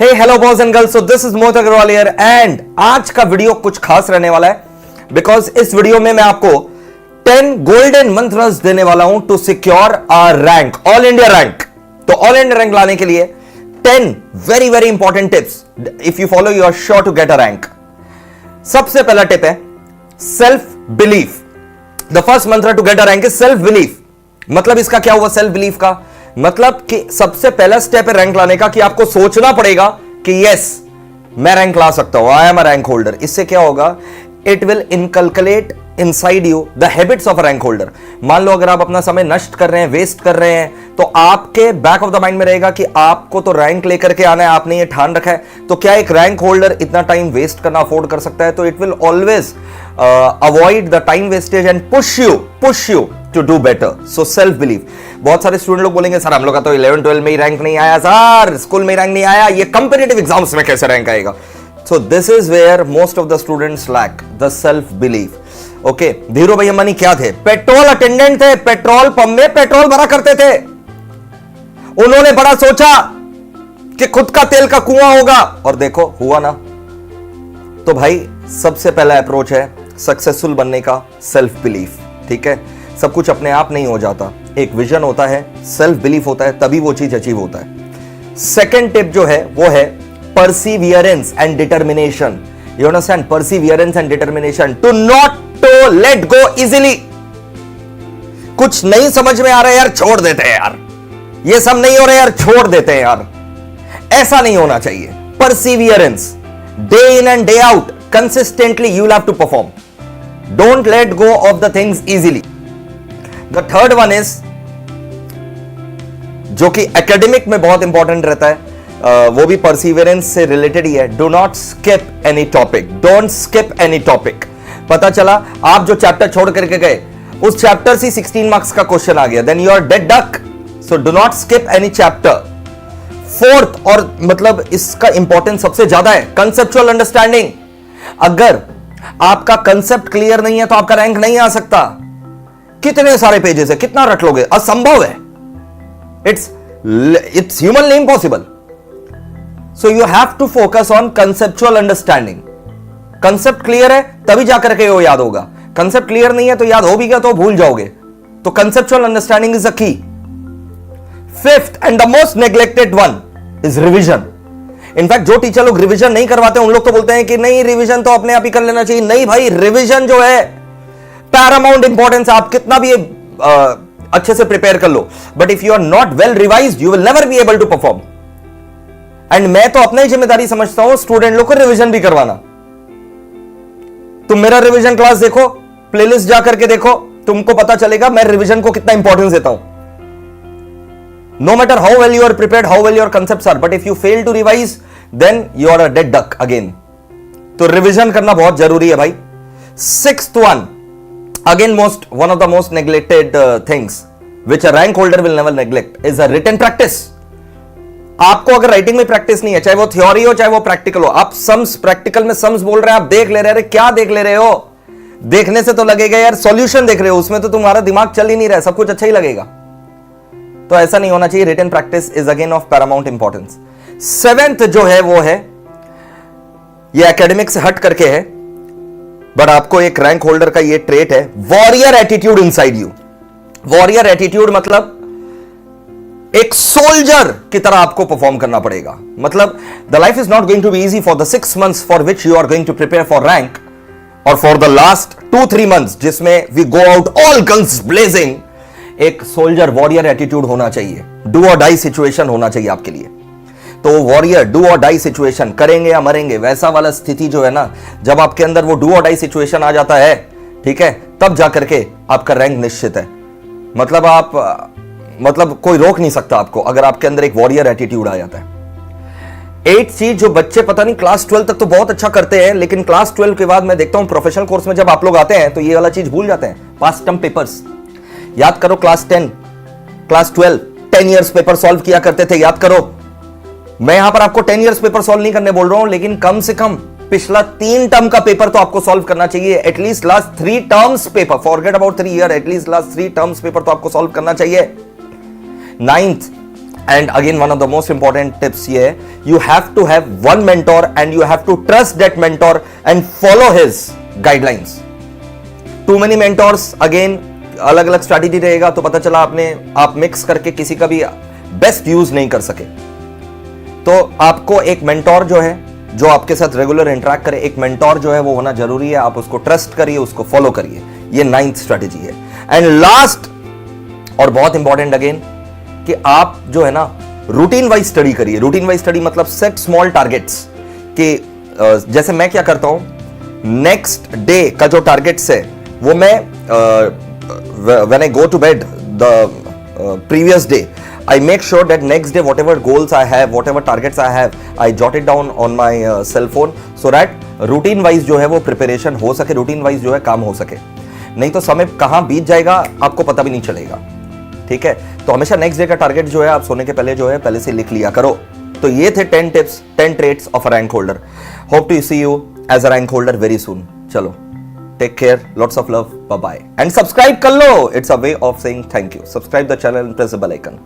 Hey hello boys and girls, so this is Mohit Agarwal here and आज का video कुछ खास रहने वाला है बिकॉज इस वीडियो में मैं आपको 10 गोल्डन मंत्रस देने वाला हूं to secure our rank, all India rank. तो ऑल इंडिया रैंक लाने के लिए 10 very very important tips, if you follow you are sure to get a rank. सबसे पहला टिप है self belief. The first mantra to get a rank is self belief. मतलब इसका क्या हुआ सेल्फ बिलीफ का? मतलब कि सबसे पहला स्टेप है रैंक लाने का कि आपको सोचना पड़ेगा कि यस मैं रैंक ला सकता हूं, I am a rank holder. इससे क्या होगा? It will inculcate inside you the habits of a rank holder. मान लो अगर आप अपना समय नष्ट कर रहे हैं, वेस्ट कर रहे हैं, तो आपके बैक ऑफ द माइंड में रहेगा कि आपको तो रैंक लेकर के आना है, आपने ये ठान रखा है। तो क्या एक रैंक होल्डर इतना टाइम वेस्ट करना अफोर्ड कर सकता है? तो it will always avoid the time wastage and push you to do better. So self belief. बहुत सारे स्टूडेंट लोग बोलेंगे सर हम लोग का तो 11 12 में ही रैंक नहीं आया, सर स्कूल में रैंक नहीं आया, ये कंपेटिटिव एग्जाम्स में कैसे रैंक आएगा? So this is where most of the students lack the self belief. Okay, Dhirubhai Ambani क्या थे? पेट्रोल अटेंडेंट थे, पेट्रोल पंप में पेट्रोल भरा करते थे। उन्होंने बड़ा सोचा कि खुद का तेल का कुआं होगा और देखो हुआ ना। तो भाई सबसे पहला अप्रोच है सक्सेसफुल बनने का सेल्फ बिलीफ। ठीक है, सब कुछ अपने आप नहीं हो जाता, एक विजन होता है, सेल्फ बिलीफ होता है, तभी वो चीज अचीव होता है। सेकंड टिप जो है वो है perseverance and determination. You understand? Perseverance and determination to not to let go easily. कुछ नहीं समझ में आ रहा है यार, छोड़ देते हैं यार, ये सब नहीं हो रहा है यार, छोड़ देते हैं यार, ऐसा नहीं होना चाहिए। Perseverance, day in and day out consistently you will have to perform. Don't let go of the things easily. The third one is जो कि एकेडमिक में बहुत इंपॉर्टेंट रहता है, वो भी परसिवियरेंस से रिलेटेड ही है। Do not skip any topic, don't skip any topic. पता चला आप जो चैप्टर छोड़ करके गए उस चैप्टर से 16 मार्क्स का क्वेश्चन आ गया, then you are dead duck. So do not skip any chapter. Fourth, और मतलब इसका इंपॉर्टेंस सबसे ज्यादा है, कंसेप्चुअल अंडरस्टैंडिंग। अगर आपका कंसेप्ट क्लियर नहीं है तो आपका रैंक नहीं आ सकता। कितने सारे पेजेस है, कितना रट लोगे? असंभव है, it's humanly impossible. So you have to focus on conceptual understanding. Concept clear है तभी जाकर के वो याद होगा, कंसेप्ट क्लियर नहीं है तो याद हो भी गया तो भूल जाओगे। तो कंसेप्चुअल अंडरस्टैंडिंग इज अ की। Fifth and the most neglected one is revision. In fact जो टीचर लोग रिविजन नहीं करवाते उन लोग तो बोलते हैं कि नहीं रिविजन तो अपने आप ही कर लेना चाहिए। नहीं भाई, रिविजन जो है पैरामाउंट इंपॉर्टेंस। आप कितना भी अच्छे से प्रिपेयर कर लो, but if you are not well revised you will never be able to perform. And मैं तो अपनी जिम्मेदारी समझता हूं स्टूडेंट लोग को रिविजन भी करवाना। तुम मेरा रिविजन क्लास देखो, प्लेलिस्ट जाकर के देखो, तुमको पता चलेगा मैं रिविजन को कितना इंपॉर्टेंस देता हूं। No matter how well you are prepared, how well your concepts are, but if you fail to revise then you are a dead duck again. तो रिविजन करना बहुत जरूरी है भाई। Sixth one, again one of the most neglected things which a rank holder will never neglect is a written practice. आपको अगर writing में practice नहीं है, चाहे वो थ्योरी हो चाहे वो प्रैक्टिकल हो, आप सम्स प्रैक्टिकल में सम्स बोल रहे हैं, आप देख ले रहे हैं, अरे क्या देख ले रहे हो? देखने से तो लगेगा यार सॉल्यूशन देख रहे हो, उसमें तो तुम्हारा दिमाग चल ही नहीं रहा है, सब कुछ अच्छा ही लगेगा। तो ऐसा नहीं होना चाहिए। Written practice is again of paramount importance. Seventh जो है वो है, ये एकेडमिक से हट करके है, बट आपको एक रैंक होल्डर का ये ट्रेट है, warrior attitude inside you. Warrior attitude मतलब एक सोल्जर की तरह आपको परफॉर्म करना पड़ेगा। मतलब the life is not going to be easy for the 6 months for which you are going to prepare for rank, और फॉर द लास्ट 2-3 months जिसमें we go out all guns blazing. एक soldier warrior attitude होना चाहिए, do और die situation होना चाहिए आपके लिए। तो वॉरियर डू और डाई सिचुएशन, करेंगे या मरेंगे, वैसा वाला स्थिति जो है ना, जब आपके अंदर वो डू और डाई सिचुएशन आ जाता है, ठीक है, तब जाकर के आपका रैंक निश्चित है। मतलब कोई रोक नहीं सकता आपको अगर आपके अंदर एक वॉरियर एटीट्यूड आ जाता है। 8 चीज जो बच्चे पता नहीं क्लास 12 तक तो बहुत अच्छा करते हैं, लेकिन क्लास 12 के बाद मैं देखता हूं प्रोफेशनल कोर्स में जब आप लोग आते हैं तो ये वाला चीज भूल जाते हैं। पास्ट टर्म पेपर्स याद करो, class 10 class 12 10 years paper solve किया करते थे, याद करो। मैं यहां पर आपको 10 ईयर्स पेपर सॉल्व नहीं करने बोल रहा हूं, लेकिन कम से कम पिछला 3 टर्म का पेपर तो आपको सॉल्व करना चाहिए। At least last 3 terms paper, forget about 3 year, at least last 3 terms paper तो आपको सॉल्व करना चाहिए। 9th and again one of the most important tips ये है, you have to have one mentor and you have to trust that mentor and follow his guidelines. Too many mentors, again अलग अलग strategy रहेगा, तो पता चला आप mix करके किसी का भी बेस्ट यूज नहीं कर सके. तो आपको एक मेंटोर जो है, जो आपके साथ रेगुलर इंटरेक्ट करे, एक मेंटोर जो है वो होना जरूरी है. आप उसको ट्रस्ट करिए, उसको फॉलो करिए. ये 9th स्ट्रैटेजी है. एंड लास्ट और बहुत इंपॉर्टेंट अगेन, कि आप जो है ना रूटीन वाइज स्टडी करिए. रूटीन वाइज स्टडी मतलब सेट स्मॉल टारगेट्स, कि जैसे मैं क्या करता हूं, नेक्स्ट डे का जो टारगेट्स है वो मैं when I go to bed the previous day, I make sure that next day whatever goals I have, whatever targets I have, I jot it down on my cell phone so that routine wise जो है वो preparation हो सके, routine wise जो है काम हो सके. नहीं तो समय कहाँ बीत जाएगा आपको पता भी नहीं चलेगा. ठीक है, तो हमेशा नेक्स्ट डे का टारगेट जो है आप सोने के पहले जो है पहले से लिख लिया करो. तो ये थे 10 tips, 10 traits of a rank holder. Hope to see you as a rank holder very soon. चलो, take care, lots of love, bye bye, and subscribe कर लो. It's a way of saying thank you. Subscribe the channel and press the bell icon.